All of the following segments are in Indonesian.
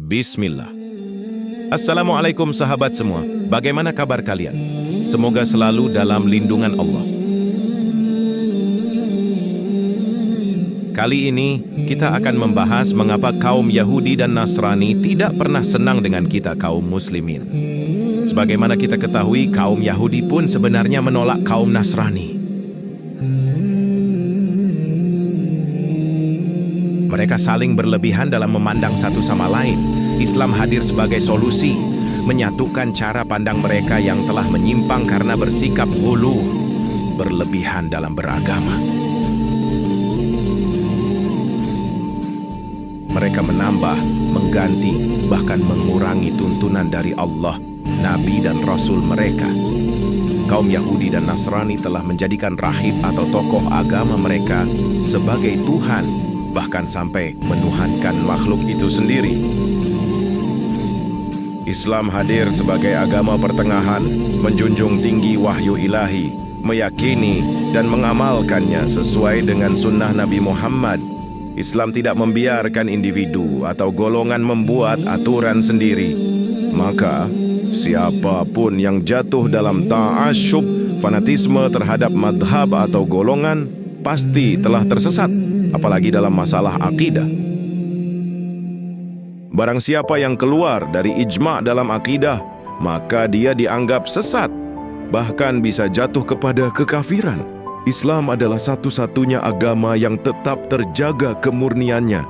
Bismillah. Assalamualaikum sahabat semua. Bagaimana kabar kalian? Semoga selalu dalam lindungan Allah. Kali ini kita akan membahas mengapa kaum Yahudi dan Nasrani tidak pernah senang dengan kita kaum muslimin. Sebagaimana kita ketahui, kaum Yahudi pun sebenarnya menolak kaum Nasrani. Mereka saling berlebihan dalam memandang satu sama lain. Islam hadir sebagai solusi, menyatukan cara pandang mereka yang telah menyimpang karena bersikap ghulu, berlebihan dalam beragama. Mereka menambah, mengganti, bahkan mengurangi tuntunan dari Allah, Nabi dan Rasul mereka. Kaum Yahudi dan Nasrani telah menjadikan rahib atau tokoh agama mereka sebagai Tuhan, bahkan sampai menuhankan makhluk itu sendiri. Islam hadir sebagai agama pertengahan, menjunjung tinggi wahyu ilahi, meyakini dan mengamalkannya sesuai dengan sunnah Nabi Muhammad. Islam tidak membiarkan individu atau golongan membuat aturan sendiri. Maka, siapapun yang jatuh dalam ta'asyub, fanatisme terhadap madhab atau golongan, pasti telah tersesat, apalagi dalam masalah akidah. Barang siapa yang keluar dari ijma' dalam akidah, maka dia dianggap sesat, bahkan bisa jatuh kepada kekafiran. Islam adalah satu-satunya agama yang tetap terjaga kemurniannya.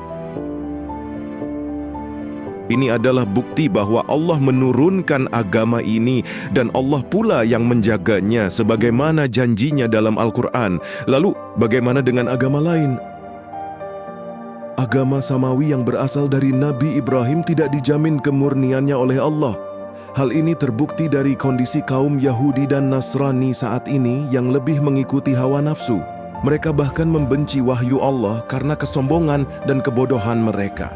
Ini adalah bukti bahwa Allah menurunkan agama ini dan Allah pula yang menjaganya sebagaimana janjinya dalam Al-Quran. Lalu, bagaimana dengan agama lain? Agama samawi yang berasal dari Nabi Ibrahim tidak dijamin kemurniannya oleh Allah. Hal ini terbukti dari kondisi kaum Yahudi dan Nasrani saat ini yang lebih mengikuti hawa nafsu. Mereka bahkan membenci wahyu Allah karena kesombongan dan kebodohan mereka.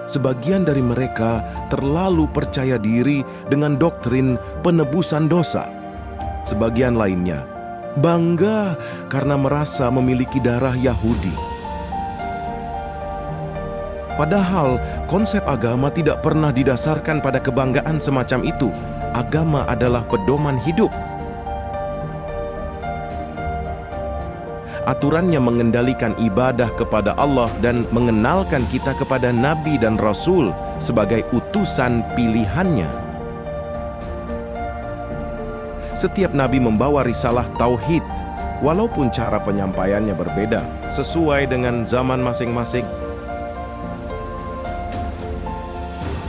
Sebagian dari mereka terlalu percaya diri dengan doktrin penebusan dosa. Sebagian lainnya bangga karena merasa memiliki darah Yahudi. Padahal konsep agama tidak pernah didasarkan pada kebanggaan semacam itu. Agama adalah pedoman hidup. Aturannya mengendalikan ibadah kepada Allah dan mengenalkan kita kepada Nabi dan Rasul sebagai utusan pilihannya. Setiap Nabi membawa risalah tauhid, walaupun cara penyampaiannya berbeda, sesuai dengan zaman masing-masing.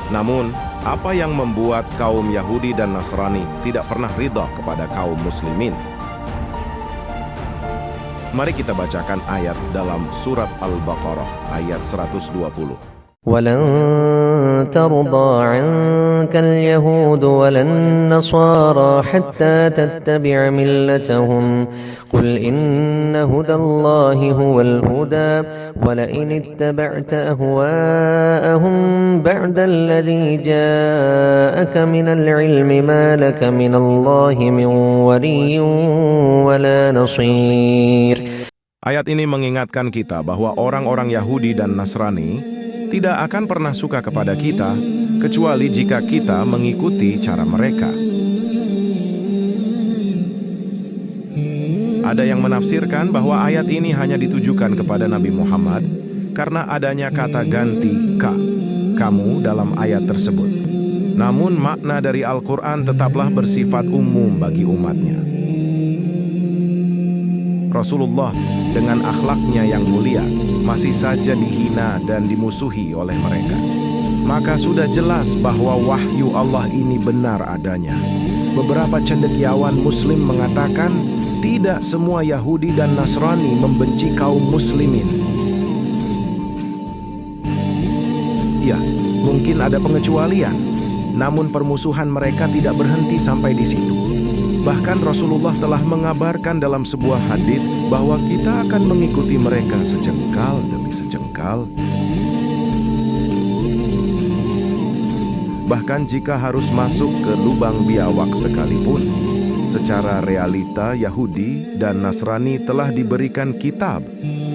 Namun, apa yang membuat kaum Yahudi dan Nasrani tidak pernah ridha kepada kaum muslimin? Mari kita bacakan ayat dalam surat Al-Baqarah ayat 120. وَلَن تَرْضَىٰ عَنكَ الْيَهُودُ وَلَا النَّصَارَىٰ حَتَّىٰ تَتَّبِعَ مِلَّتَهُمْ قُلْ إِنَّ هُدَى اللَّهِ هُوَ الْهُدَىٰ وَلَئِنِ اتَّبَعْتَ أَهْوَاءَهُم بَعْدَ الَّذِي جَاءَكَ مِنَ الْعِلْمِ مَا لَكَ مِنَ اللَّهِ مِن وَلِيٍّ وَلَا نَصِيرٍ. Ayat ini mengingatkan kita bahwa orang-orang Yahudi dan Nasrani tidak akan pernah suka kepada kita, kecuali jika kita mengikuti cara mereka. Ada yang menafsirkan bahwa ayat ini hanya ditujukan kepada Nabi Muhammad karena adanya kata ganti ka, kamu dalam ayat tersebut. Namun makna dari Al-Quran tetaplah bersifat umum bagi umatnya. Rasulullah dengan akhlaknya yang mulia masih saja dihina dan dimusuhi oleh mereka. Maka sudah jelas bahwa wahyu Allah ini benar adanya. Beberapa cendekiawan Muslim mengatakan tidak semua Yahudi dan Nasrani membenci kaum muslimin. Ya, mungkin ada pengecualian, namun permusuhan mereka tidak berhenti sampai di situ. Bahkan Rasulullah telah mengabarkan dalam sebuah hadits bahwa kita akan mengikuti mereka sejengkal demi sejengkal. Bahkan jika harus masuk ke lubang biawak sekalipun. Secara realita Yahudi dan Nasrani telah diberikan kitab,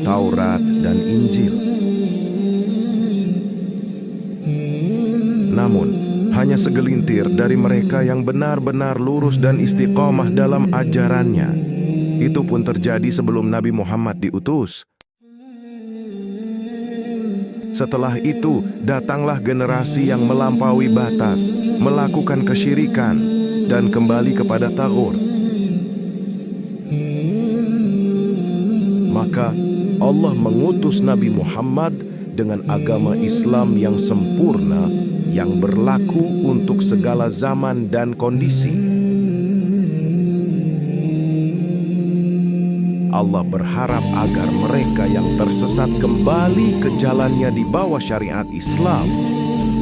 Taurat dan Injil. Namun, hanya segelintir dari mereka yang benar-benar lurus dan istiqomah dalam ajarannya. Itu pun terjadi sebelum Nabi Muhammad diutus. Setelah itu, datanglah generasi yang melampaui batas, melakukan kesyirikan, dan kembali kepada taghut. Maka Allah mengutus Nabi Muhammad dengan agama Islam yang sempurna, yang berlaku untuk segala zaman dan kondisi. Allah berharap agar mereka yang tersesat kembali ke jalannya di bawah syariat Islam.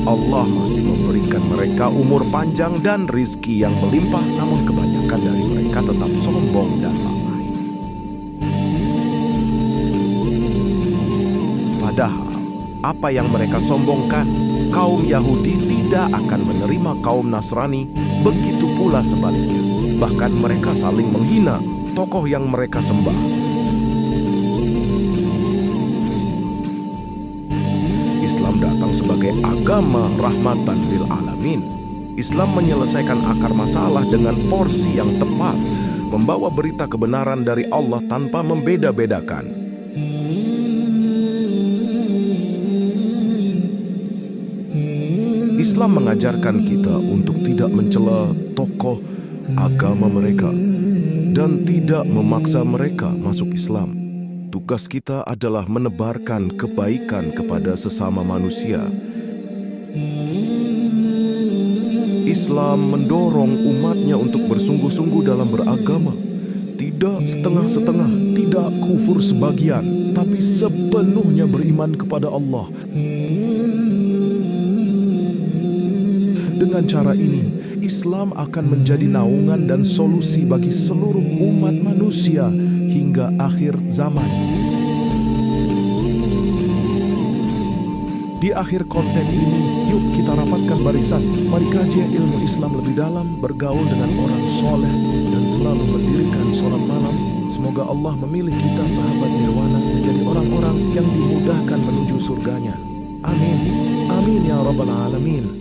Allah masih memberikan mereka umur panjang dan rizki yang melimpah, namun kebanyakan dari mereka tetap sombong dan lalai. Padahal, apa yang mereka sombongkan, kaum Yahudi tidak akan menerima kaum Nasrani, begitu pula sebaliknya. Bahkan mereka saling menghina tokoh yang mereka sembah. Islam datang sebagai agama rahmatan lil alamin. Islam menyelesaikan akar masalah dengan porsi yang tepat, membawa berita kebenaran dari Allah tanpa membeda-bedakan. Islam mengajarkan kita untuk tidak mencela tokoh agama mereka dan tidak memaksa mereka masuk Islam. Tugas kita adalah menebarkan kebaikan kepada sesama manusia. Islam mendorong umatnya untuk bersungguh-sungguh dalam beragama. Tidak setengah-setengah, tidak kufur sebagian, tapi sepenuhnya beriman kepada Allah. Dengan cara ini, Islam akan menjadi naungan dan solusi bagi seluruh umat manusia hingga akhir zaman. Di akhir konten ini, yuk kita rapatkan barisan. Mari kaji ilmu Islam lebih dalam, bergaul dengan orang soleh, dan selalu mendirikan sholat malam. Semoga Allah memilih kita sahabat nirwana menjadi orang-orang yang dimudahkan menuju surganya. Amin. Amin ya Rabbal Alamin.